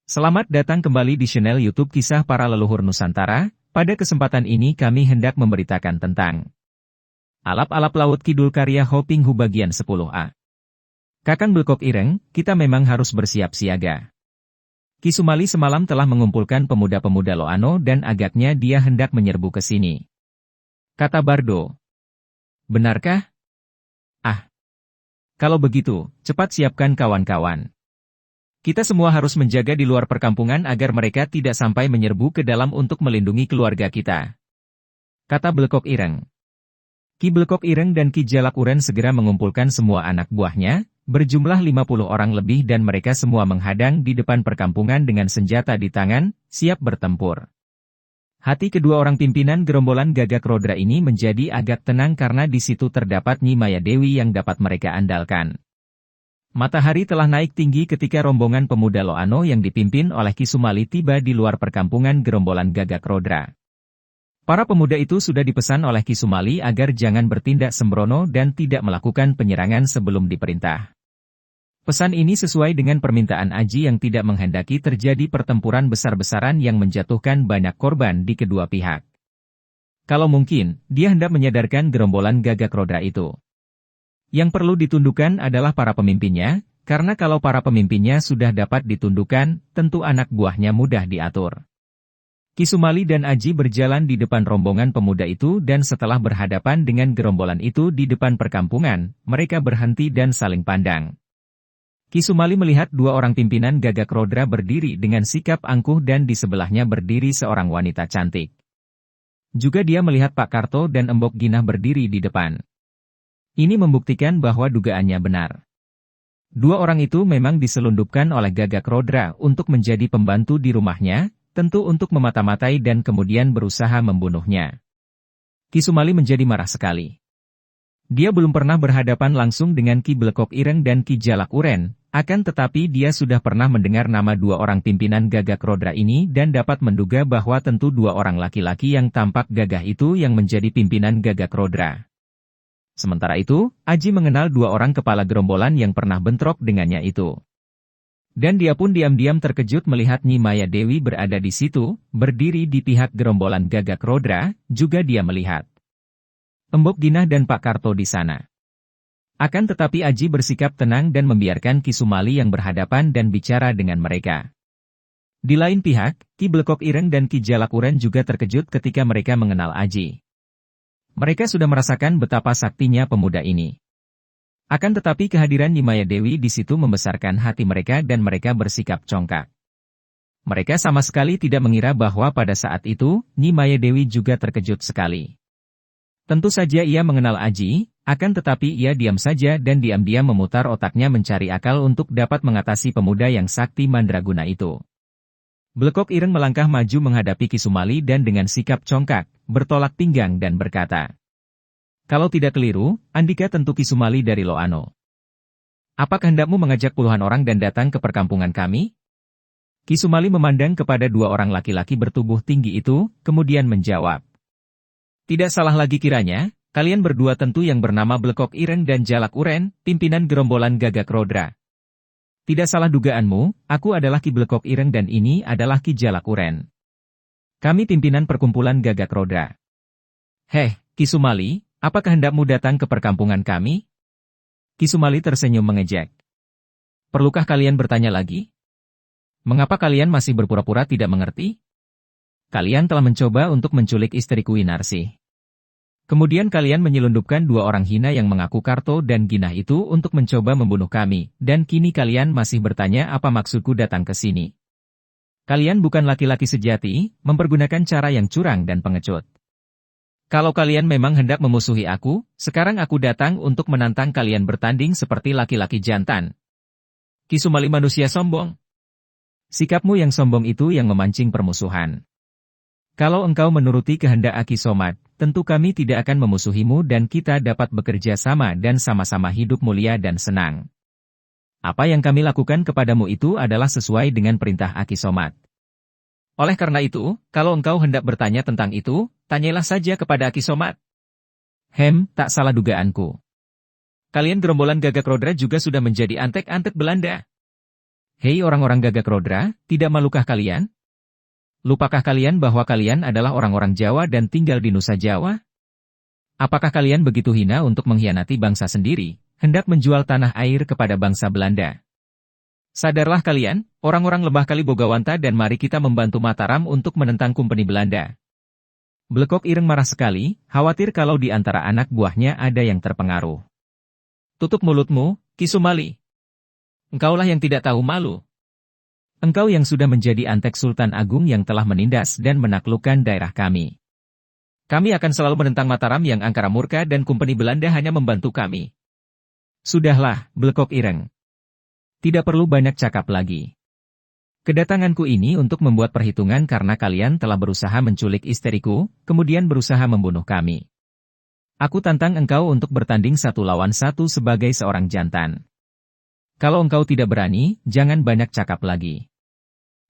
Selamat datang kembali di channel YouTube Kisah Para Leluhur Nusantara. Pada kesempatan ini kami hendak memberitakan tentang Alap-alap Laut Kidul karya Hoping Hu bagian 10a. Kakang Blekok Ireng, kita memang harus bersiap siaga. Ki Sumali semalam telah mengumpulkan pemuda-pemuda Loano dan agaknya dia hendak menyerbu ke sini. Kata Bardo. Benarkah? Ah. Kalau begitu, cepat siapkan kawan-kawan. Kita semua harus menjaga di luar perkampungan agar mereka tidak sampai menyerbu ke dalam untuk melindungi keluarga kita. Kata Blekok Ireng. Ki Blekok Ireng dan Ki Jalak Uren segera mengumpulkan semua anak buahnya, berjumlah 50 orang lebih dan mereka semua menghadang di depan perkampungan dengan senjata di tangan, siap bertempur. Hati kedua orang pimpinan gerombolan Gagak Rodra ini menjadi agak tenang karena di situ terdapat Nyi Maya Dewi yang dapat mereka andalkan. Matahari telah naik tinggi ketika rombongan pemuda Loano yang dipimpin oleh Ki Sumali tiba di luar perkampungan gerombolan Gagak Rodra. Para pemuda itu sudah dipesan oleh Ki Sumali agar jangan bertindak sembrono dan tidak melakukan penyerangan sebelum diperintah. Pesan ini sesuai dengan permintaan Aji yang tidak menghendaki terjadi pertempuran besar-besaran yang menjatuhkan banyak korban di kedua pihak. Kalau mungkin, dia hendak menyadarkan gerombolan Gagak Rodra itu. Yang perlu ditundukkan adalah para pemimpinnya, karena kalau para pemimpinnya sudah dapat ditundukkan, tentu anak buahnya mudah diatur. Ki Sumali dan Aji berjalan di depan rombongan pemuda itu dan setelah berhadapan dengan gerombolan itu di depan perkampungan, mereka berhenti dan saling pandang. Ki Sumali melihat dua orang pimpinan Gagak Rodra berdiri dengan sikap angkuh dan di sebelahnya berdiri seorang wanita cantik. Juga dia melihat Pak Karto dan Embok Ginah berdiri di depan. Ini membuktikan bahwa dugaannya benar. Dua orang itu memang diselundupkan oleh Gagak Rodra untuk menjadi pembantu di rumahnya, tentu untuk memata-matai dan kemudian berusaha membunuhnya. Ki Sumali menjadi marah sekali. Dia belum pernah berhadapan langsung dengan Ki Blekok Ireng dan Ki Jalak Uren, akan tetapi dia sudah pernah mendengar nama dua orang pimpinan Gagak Rodra ini dan dapat menduga bahwa tentu dua orang laki-laki yang tampak gagah itu yang menjadi pimpinan Gagak Rodra. Sementara itu, Aji mengenal dua orang kepala gerombolan yang pernah bentrok dengannya itu. Dan dia pun diam-diam terkejut melihat Nyi Maya Dewi berada di situ, berdiri di pihak gerombolan Gagak Rodra, juga dia melihat Embok Ginah dan Pak Karto di sana. Akan tetapi Aji bersikap tenang dan membiarkan Ki Sumali yang berhadapan dan bicara dengan mereka. Di lain pihak, Ki Blekok Ireng dan Ki Jalak Uren juga terkejut ketika mereka mengenal Aji. Mereka sudah merasakan betapa saktinya pemuda ini. Akan tetapi kehadiran Nyi Maya Dewi di situ membesarkan hati mereka dan mereka bersikap congkak. Mereka sama sekali tidak mengira bahwa pada saat itu, Nyi Maya Dewi juga terkejut sekali. Tentu saja ia mengenal Aji, akan tetapi ia diam saja dan diam-diam memutar otaknya mencari akal untuk dapat mengatasi pemuda yang sakti mandraguna itu. Blekok Ireng melangkah maju menghadapi Ki Sumali dan dengan sikap congkak, bertolak pinggang dan berkata, "Kalau tidak keliru, Andika tentu Ki Sumali dari Loano. Apakah hendakmu mengajak puluhan orang dan datang ke perkampungan kami?" Ki Sumali memandang kepada dua orang laki-laki bertubuh tinggi itu, kemudian menjawab, "Tidak salah lagi kiranya, kalian berdua tentu yang bernama Blekok Ireng dan Jalak Uren, pimpinan gerombolan Gagak Rodra. Tidak salah dugaanmu, aku adalah Ki Blekok Ireng dan ini adalah Ki Jalak Uren. Kami pimpinan perkumpulan Gagak Rodra. Heh, Ki Sumali, apakah hendakmu datang ke perkampungan kami?" Ki Sumali tersenyum mengejek. "Perlukah kalian bertanya lagi? Mengapa kalian masih berpura-pura tidak mengerti? Kalian telah mencoba untuk menculik istriku Winarsi. Kemudian kalian menyelundupkan dua orang hina yang mengaku Karto dan Ginah itu untuk mencoba membunuh kami, dan kini kalian masih bertanya apa maksudku datang ke sini. Kalian bukan laki-laki sejati, mempergunakan cara yang curang dan pengecut. Kalau kalian memang hendak memusuhi aku, sekarang aku datang untuk menantang kalian bertanding seperti laki-laki jantan. Ki Sumali manusia sombong. Sikapmu yang sombong itu yang memancing permusuhan. Kalau engkau menuruti kehendak Aki Somat, tentu kami tidak akan memusuhimu dan kita dapat bekerja sama dan sama-sama hidup mulia dan senang. Apa yang kami lakukan kepadamu itu adalah sesuai dengan perintah Aki Somat. Oleh karena itu, kalau engkau hendak bertanya tentang itu, tanyalah saja kepada Aki Somat." Tak salah dugaanku. Kalian gerombolan Gagak Rodra juga sudah menjadi antek-antek Belanda. Hei orang-orang Gagak Rodra, tidak malukah kalian? Lupakah kalian bahwa kalian adalah orang-orang Jawa dan tinggal di Nusa Jawa? Apakah kalian begitu hina untuk mengkhianati bangsa sendiri, hendak menjual tanah air kepada bangsa Belanda? Sadarlah kalian, orang-orang Lembah Kalibogawanta, dan mari kita membantu Mataram untuk menentang Kumpeni Belanda. Blekok Ireng marah sekali, khawatir kalau di antara anak buahnya ada yang terpengaruh. Tutup mulutmu, Ki Sumali. Engkaulah yang tidak tahu malu. Engkau yang sudah menjadi antek Sultan Agung yang telah menindas dan menaklukkan daerah kami. Kami akan selalu menentang Mataram yang angkara murka dan Kumpeni Belanda hanya membantu kami. Sudahlah, Blekok Ireng. Tidak perlu banyak cakap lagi. Kedatanganku ini untuk membuat perhitungan karena kalian telah berusaha menculik istriku, kemudian berusaha membunuh kami. Aku tantang engkau untuk bertanding 1 lawan 1 sebagai seorang jantan. Kalau engkau tidak berani, jangan banyak cakap lagi.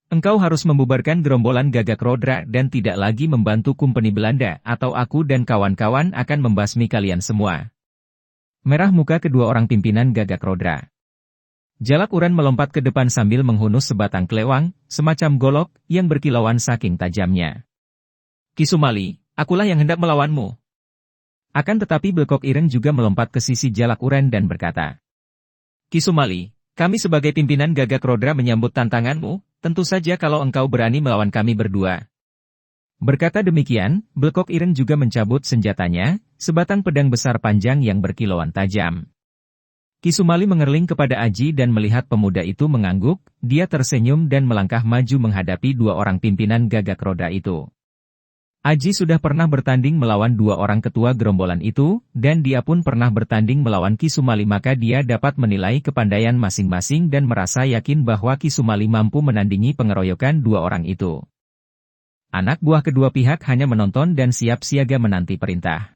Engkau harus membubarkan gerombolan Gagak Rodra dan tidak lagi membantu Kumpeni Belanda atau aku dan kawan-kawan akan membasmi kalian semua. Merah muka kedua orang pimpinan Gagak Rodra. Jalak Uren melompat ke depan sambil menghunus sebatang kelewang, semacam golok, yang berkilauan saking tajamnya. Ki Sumali, akulah yang hendak melawanmu. Akan tetapi Blekok Ireng juga melompat ke sisi Jalak Uren dan berkata, Ki Sumali, kami sebagai pimpinan Gagak Rodra menyambut tantanganmu, tentu saja kalau engkau berani melawan kami berdua. Berkata demikian, Blekok Ireng juga mencabut senjatanya, sebatang pedang besar panjang yang berkilauan tajam. Ki Sumali mengerling kepada Aji dan melihat pemuda itu mengangguk, dia tersenyum dan melangkah maju menghadapi 2 orang pimpinan Gagak Rodra itu. Aji sudah pernah bertanding melawan 2 orang ketua gerombolan itu, dan dia pun pernah bertanding melawan Ki Sumali, maka dia dapat menilai kepandaian masing-masing dan merasa yakin bahwa Ki Sumali mampu menandingi pengeroyokan 2 orang itu. Anak buah kedua pihak hanya menonton dan siap siaga menanti perintah.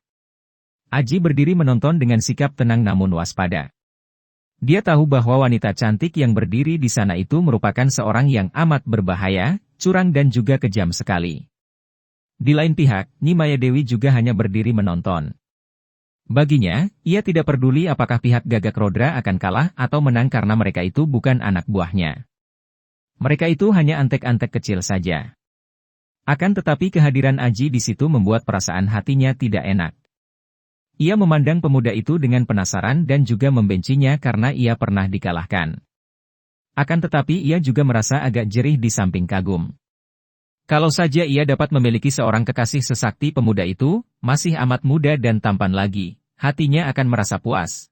Aji berdiri menonton dengan sikap tenang namun waspada. Dia tahu bahwa wanita cantik yang berdiri di sana itu merupakan seorang yang amat berbahaya, curang dan juga kejam sekali. Di lain pihak, Nyi Maya Dewi juga hanya berdiri menonton. Baginya, ia tidak peduli apakah pihak Gagak Rodra akan kalah atau menang karena mereka itu bukan anak buahnya. Mereka itu hanya antek-antek kecil saja. Akan tetapi kehadiran Aji di situ membuat perasaan hatinya tidak enak. Ia memandang pemuda itu dengan penasaran dan juga membencinya karena ia pernah dikalahkan. Akan tetapi ia juga merasa agak jerih di samping kagum. Kalau saja ia dapat memiliki seorang kekasih sesakti pemuda itu, masih amat muda dan tampan lagi, hatinya akan merasa puas.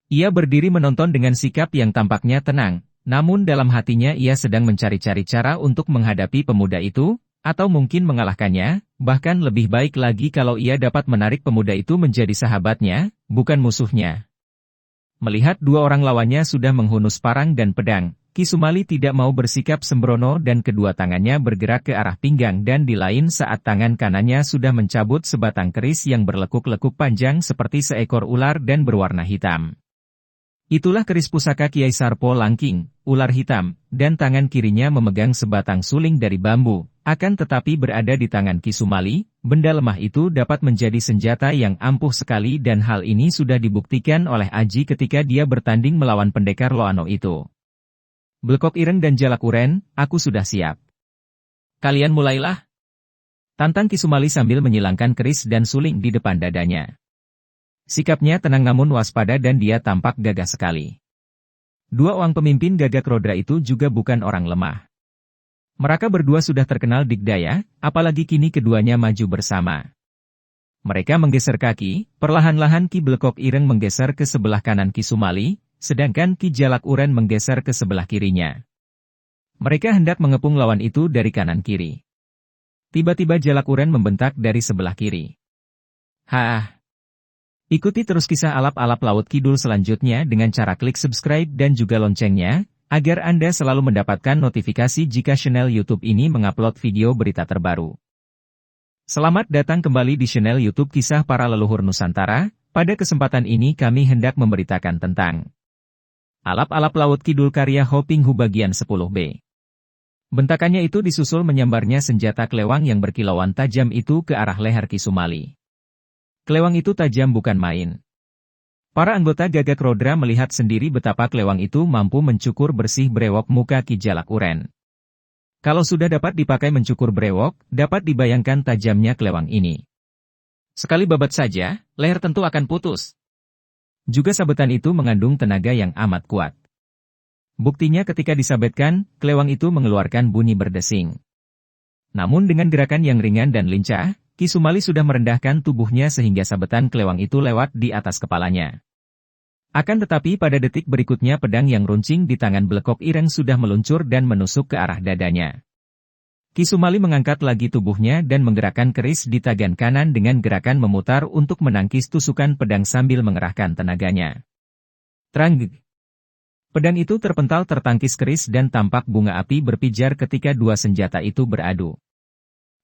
Ia berdiri menonton dengan sikap yang tampaknya tenang, namun dalam hatinya ia sedang mencari-cari cara untuk menghadapi pemuda itu, atau mungkin mengalahkannya, bahkan lebih baik lagi kalau ia dapat menarik pemuda itu menjadi sahabatnya, bukan musuhnya. Melihat 2 orang lawannya sudah menghunus parang dan pedang, Ki Sumali tidak mau bersikap sembrono dan kedua tangannya bergerak ke arah pinggang dan di lain saat tangan kanannya sudah mencabut sebatang keris yang berlekuk-lekuk panjang seperti seekor ular dan berwarna hitam. Itulah keris pusaka Kiai Sarpo Langking, ular hitam, dan tangan kirinya memegang sebatang suling dari bambu. Akan tetapi berada di tangan Ki Sumali, benda lemah itu dapat menjadi senjata yang ampuh sekali dan hal ini sudah dibuktikan oleh Aji ketika dia bertanding melawan pendekar Loano itu. Blekok Ireng dan Jalak Uren, aku sudah siap. Kalian mulailah. Tantang Ki Sumali sambil menyilangkan keris dan suling di depan dadanya. Sikapnya tenang namun waspada dan dia tampak gagah sekali. 2 orang pemimpin Gagak Rodra itu juga bukan orang lemah. Mereka berdua sudah terkenal digdaya, apalagi kini keduanya maju bersama. Mereka menggeser kaki, perlahan-lahan Ki Blekok Ireng menggeser ke sebelah kanan Ki Sumali, sedangkan Ki Jalak Uren menggeser ke sebelah kirinya. Mereka hendak mengepung lawan itu dari kanan kiri. Tiba-tiba Jalak Uren membentak dari sebelah kiri. Hah! Ikuti terus kisah alap-alap Laut Kidul selanjutnya dengan cara klik subscribe dan juga loncengnya, agar Anda selalu mendapatkan notifikasi jika channel YouTube ini mengupload video berita terbaru. Selamat datang kembali di channel YouTube Kisah Para Leluhur Nusantara. Pada kesempatan ini kami hendak memberitakan tentang Alap-alap Laut Kidul karya Hoping Hu bagian 10b. Bentakannya itu disusul menyambarnya senjata kelewang yang berkilauan tajam itu ke arah leher Ki Sumali. Kelewang itu tajam bukan main. Para anggota Gagak Rodra melihat sendiri betapa kelewang itu mampu mencukur bersih brewok muka Ki Jalak Uren. Kalau sudah dapat dipakai mencukur brewok, dapat dibayangkan tajamnya kelewang ini. Sekali babat saja, leher tentu akan putus. Juga sabetan itu mengandung tenaga yang amat kuat. Buktinya ketika disabetkan, kelewang itu mengeluarkan bunyi berdesing. Namun dengan gerakan yang ringan dan lincah, Ki Sumali sudah merendahkan tubuhnya sehingga sabetan kelewang itu lewat di atas kepalanya. Akan tetapi pada detik berikutnya pedang yang runcing di tangan Blekok Ireng sudah meluncur dan menusuk ke arah dadanya. Ki Sumali mengangkat lagi tubuhnya dan menggerakkan keris di tangan kanan dengan gerakan memutar untuk menangkis tusukan pedang sambil mengerahkan tenaganya. Trang! Pedang itu terpental tertangkis keris dan tampak bunga api berpijar ketika dua senjata itu beradu.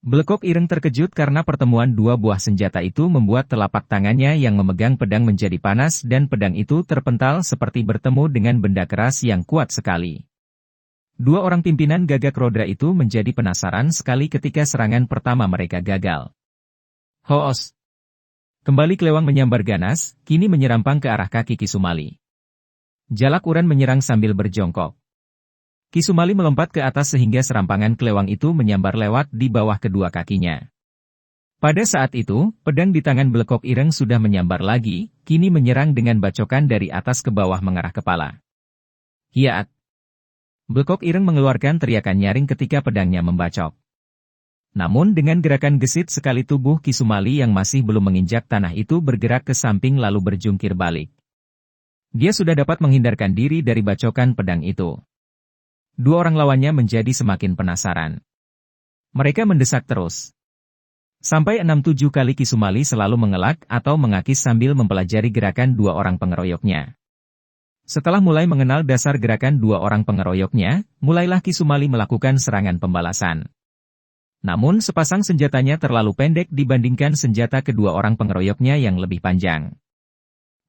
Blekok Ireng terkejut karena pertemuan dua buah senjata itu membuat telapak tangannya yang memegang pedang menjadi panas dan pedang itu terpental seperti bertemu dengan benda keras yang kuat sekali. Dua orang pimpinan Gagak Rodra itu menjadi penasaran sekali ketika serangan pertama mereka gagal. Hoos! Kembali kelewang menyambar ganas, kini menyerampang ke arah kaki Ki Sumali. Jalak Uren menyerang sambil berjongkok. Ki Sumali melompat ke atas sehingga serampangan kelewang itu menyambar lewat di bawah kedua kakinya. Pada saat itu, pedang di tangan Blekok Ireng sudah menyambar lagi, kini menyerang dengan bacokan dari atas ke bawah mengarah kepala. Hiat! Blekok Ireng mengeluarkan teriakan nyaring ketika pedangnya membacok. Namun dengan gerakan gesit sekali tubuh Ki Sumali yang masih belum menginjak tanah itu bergerak ke samping lalu berjungkir balik. Dia sudah dapat menghindarkan diri dari bacokan pedang itu. Dua orang lawannya menjadi semakin penasaran. Mereka mendesak terus. Sampai 6-7 kali Ki Sumali selalu mengelak atau mengakis sambil mempelajari gerakan dua orang pengeroyoknya. Setelah mulai mengenal dasar gerakan dua orang pengeroyoknya, mulailah Ki Sumali melakukan serangan pembalasan. Namun sepasang senjatanya terlalu pendek dibandingkan senjata kedua orang pengeroyoknya yang lebih panjang.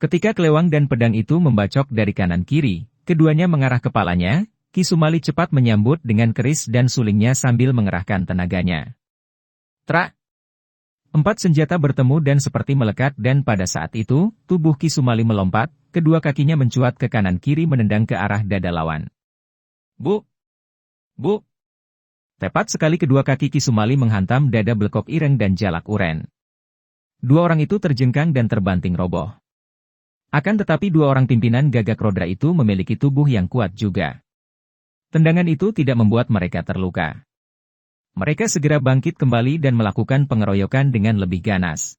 Ketika kelewang dan pedang itu membacok dari kanan kiri, keduanya mengarah kepalanya, Ki Sumali cepat menyambut dengan keris dan sulingnya sambil mengerahkan tenaganya. Trak! 4 senjata bertemu dan seperti melekat dan pada saat itu, tubuh Ki Sumali melompat, kedua kakinya mencuat ke kanan kiri menendang ke arah dada lawan. Bu! Bu! Tepat sekali kedua kaki Ki Sumali menghantam dada Blekok Ireng dan Jalak Uren. Dua orang itu terjengkang dan terbanting roboh. Akan tetapi dua orang pimpinan Gagak Rodra itu memiliki tubuh yang kuat juga. Tendangan itu tidak membuat mereka terluka. Mereka segera bangkit kembali dan melakukan pengeroyokan dengan lebih ganas.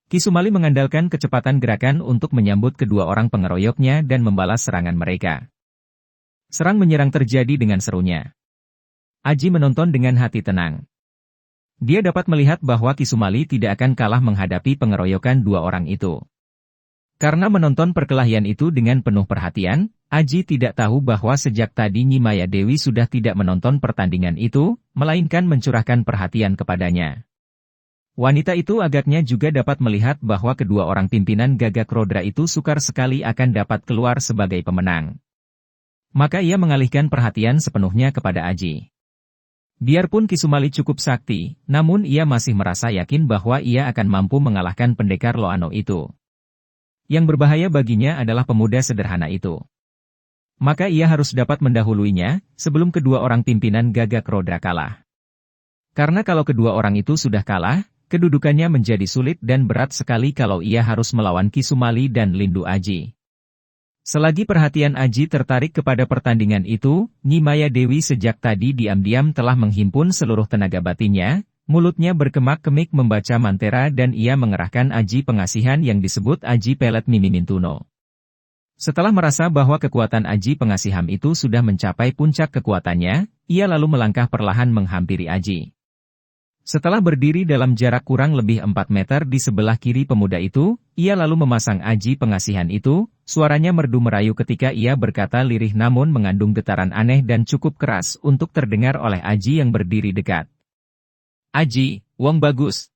Ki Sumali mengandalkan kecepatan gerakan untuk menyambut kedua orang pengeroyoknya dan membalas serangan mereka. Serang menyerang terjadi dengan serunya. Aji menonton dengan hati tenang. Dia dapat melihat bahwa Ki Sumali tidak akan kalah menghadapi pengeroyokan dua orang itu. Karena menonton perkelahian itu dengan penuh perhatian, Aji tidak tahu bahwa sejak tadi Nyi Maya Dewi sudah tidak menonton pertandingan itu, melainkan mencurahkan perhatian kepadanya. Wanita itu agaknya juga dapat melihat bahwa kedua orang pimpinan Gagak Rodra itu sukar sekali akan dapat keluar sebagai pemenang. Maka ia mengalihkan perhatian sepenuhnya kepada Aji. Biarpun Ki Sumali cukup sakti, namun ia masih merasa yakin bahwa ia akan mampu mengalahkan pendekar Loano itu. Yang berbahaya baginya adalah pemuda sederhana itu. Maka ia harus dapat mendahuluinya, sebelum kedua orang pimpinan Gagak Rodra kalah. Karena kalau kedua orang itu sudah kalah, kedudukannya menjadi sulit dan berat sekali kalau ia harus melawan Ki Sumali dan Lindu Aji. Selagi perhatian Aji tertarik kepada pertandingan itu, Nyi Maya Dewi sejak tadi diam-diam telah menghimpun seluruh tenaga batinnya, mulutnya berkemak-kemik membaca mantera dan ia mengerahkan aji pengasihan yang disebut aji pelet Mimi Mintuno. Setelah merasa bahwa kekuatan aji pengasihan itu sudah mencapai puncak kekuatannya, ia lalu melangkah perlahan menghampiri Aji. Setelah berdiri dalam jarak kurang lebih 4 meter di sebelah kiri pemuda itu, ia lalu memasang aji pengasihan itu, suaranya merdu merayu ketika ia berkata lirih namun mengandung getaran aneh dan cukup keras untuk terdengar oleh Aji yang berdiri dekat. Aji, wong bagus.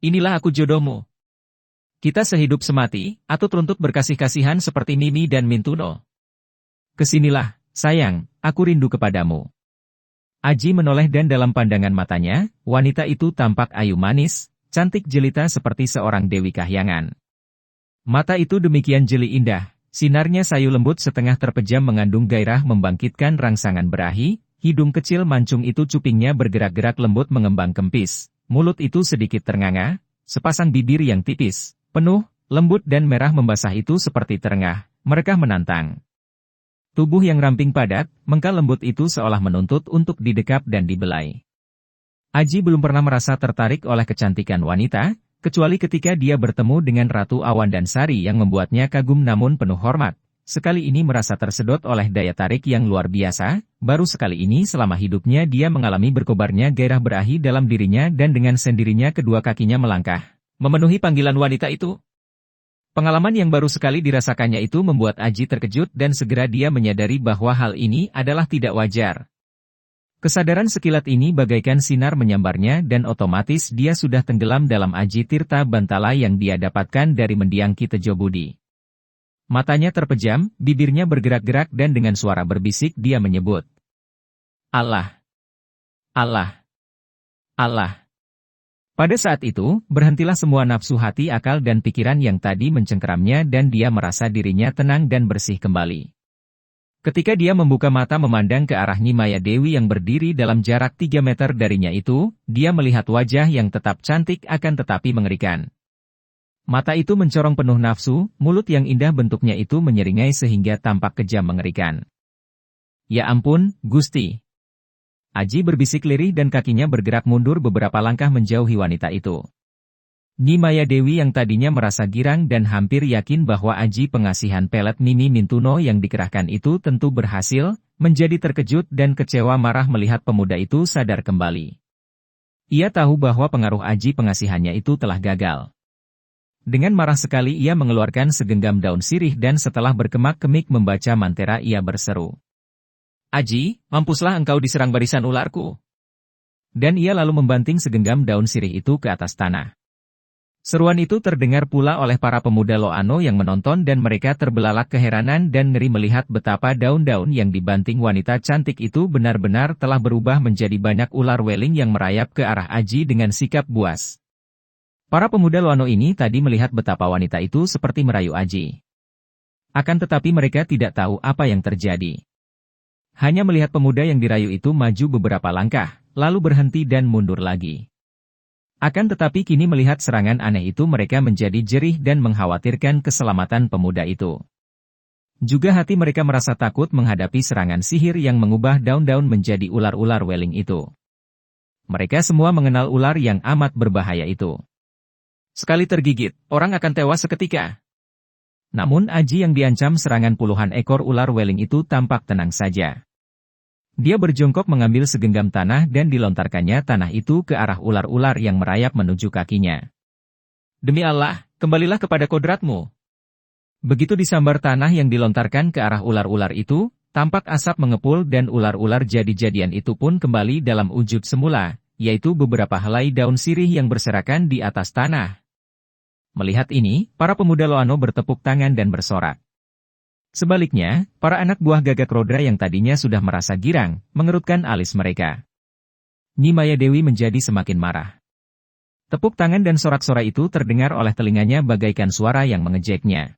Inilah aku jodohmu. Kita sehidup semati, atau teruntut berkasih-kasihan seperti Mimi dan Mintuno. Kesinilah, sayang, aku rindu kepadamu. Aji menoleh dan dalam pandangan matanya, wanita itu tampak ayu manis, cantik jelita seperti seorang Dewi Kahyangan. Mata itu demikian jeli indah, sinarnya sayu lembut setengah terpejam mengandung gairah membangkitkan rangsangan berahi, hidung kecil mancung itu cupingnya bergerak-gerak lembut mengembang kempis, mulut itu sedikit ternganga, sepasang bibir yang tipis, penuh, lembut dan merah membasah itu seperti terengah, merekah menantang. Tubuh yang ramping padat, mengkal lembut itu seolah menuntut untuk didekap dan dibelai. Aji belum pernah merasa tertarik oleh kecantikan wanita, kecuali ketika dia bertemu dengan Ratu Awan dan Sari yang membuatnya kagum namun penuh hormat. Sekali ini merasa tersedot oleh daya tarik yang luar biasa, baru sekali ini selama hidupnya dia mengalami berkobarnya gairah berahi dalam dirinya dan dengan sendirinya kedua kakinya melangkah, memenuhi panggilan wanita itu. Pengalaman yang baru sekali dirasakannya itu membuat Aji terkejut dan segera dia menyadari bahwa hal ini adalah tidak wajar. Kesadaran sekilat ini bagaikan sinar menyambarnya dan otomatis dia sudah tenggelam dalam Aji Tirta Bantala yang dia dapatkan dari mendiang Ki Tejo Budi. Matanya terpejam, bibirnya bergerak-gerak dan dengan suara berbisik dia menyebut, Allah! Allah! Allah! Pada saat itu, berhentilah semua nafsu hati akal dan pikiran yang tadi mencengkeramnya dan dia merasa dirinya tenang dan bersih kembali. Ketika dia membuka mata memandang ke arah Nimaya Dewi yang berdiri dalam jarak 3 meter darinya itu, dia melihat wajah yang tetap cantik akan tetapi mengerikan. Mata itu mencorong penuh nafsu, mulut yang indah bentuknya itu menyeringai sehingga tampak kejam mengerikan. Ya ampun, Gusti! Aji berbisik lirih dan kakinya bergerak mundur beberapa langkah menjauhi wanita itu. Nimaya Dewi yang tadinya merasa girang dan hampir yakin bahwa Aji pengasihan pelet Nini Mintuno yang dikerahkan itu tentu berhasil, menjadi terkejut dan kecewa marah melihat pemuda itu sadar kembali. Ia tahu bahwa pengaruh Aji pengasihannya itu telah gagal. Dengan marah sekali ia mengeluarkan segenggam daun sirih dan setelah berkemak-kemik membaca mantera ia berseru. Aji, mampuslah engkau diserang barisan ularku. Dan ia lalu membanting segenggam daun sirih itu ke atas tanah. Seruan itu terdengar pula oleh para pemuda Loano yang menonton dan mereka terbelalak keheranan dan ngeri melihat betapa daun-daun yang dibanting wanita cantik itu benar-benar telah berubah menjadi banyak ular weling yang merayap ke arah Aji dengan sikap buas. Para pemuda Loano ini tadi melihat betapa wanita itu seperti merayu Aji. Akan tetapi mereka tidak tahu apa yang terjadi. Hanya melihat pemuda yang dirayu itu maju beberapa langkah, lalu berhenti dan mundur lagi. Akan tetapi kini melihat serangan aneh itu mereka menjadi jerih dan mengkhawatirkan keselamatan pemuda itu. Juga hati mereka merasa takut menghadapi serangan sihir yang mengubah daun-daun menjadi ular-ular weling itu. Mereka semua mengenal ular yang amat berbahaya itu. Sekali tergigit, orang akan tewas seketika. Namun Aji yang diancam serangan puluhan ekor ular weling itu tampak tenang saja. Dia berjongkok mengambil segenggam tanah dan dilontarkannya tanah itu ke arah ular-ular yang merayap menuju kakinya. Demi Allah, kembalilah kepada kodratmu. Begitu disambar tanah yang dilontarkan ke arah ular-ular itu, tampak asap mengepul dan ular-ular jadi-jadian itu pun kembali dalam wujud semula, yaitu beberapa helai daun sirih yang berserakan di atas tanah. Melihat ini, para pemuda Loano bertepuk tangan dan bersorak. Sebaliknya, para anak buah Gagak Rodra yang tadinya sudah merasa girang, mengerutkan alis mereka. Nimaya Dewi menjadi semakin marah. Tepuk tangan dan sorak-sorai itu terdengar oleh telinganya bagaikan suara yang mengejeknya.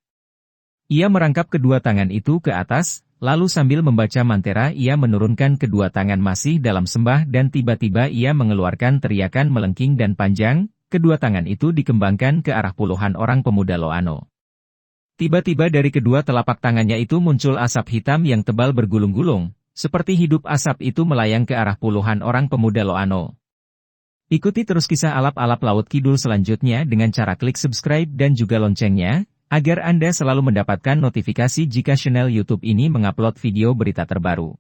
Ia merangkap kedua tangan itu ke atas, lalu sambil membaca mantera ia menurunkan kedua tangan masih dalam sembah dan tiba-tiba ia mengeluarkan teriakan melengking dan panjang, kedua tangan itu dikembangkan ke arah puluhan orang pemuda Loano. Tiba-tiba dari kedua telapak tangannya itu muncul asap hitam yang tebal bergulung-gulung, seperti hidup asap itu melayang ke arah puluhan orang pemuda Loano. Ikuti terus kisah alap-alap Laut Kidul selanjutnya dengan cara klik subscribe dan juga loncengnya, agar Anda selalu mendapatkan notifikasi jika channel YouTube ini mengupload video berita terbaru.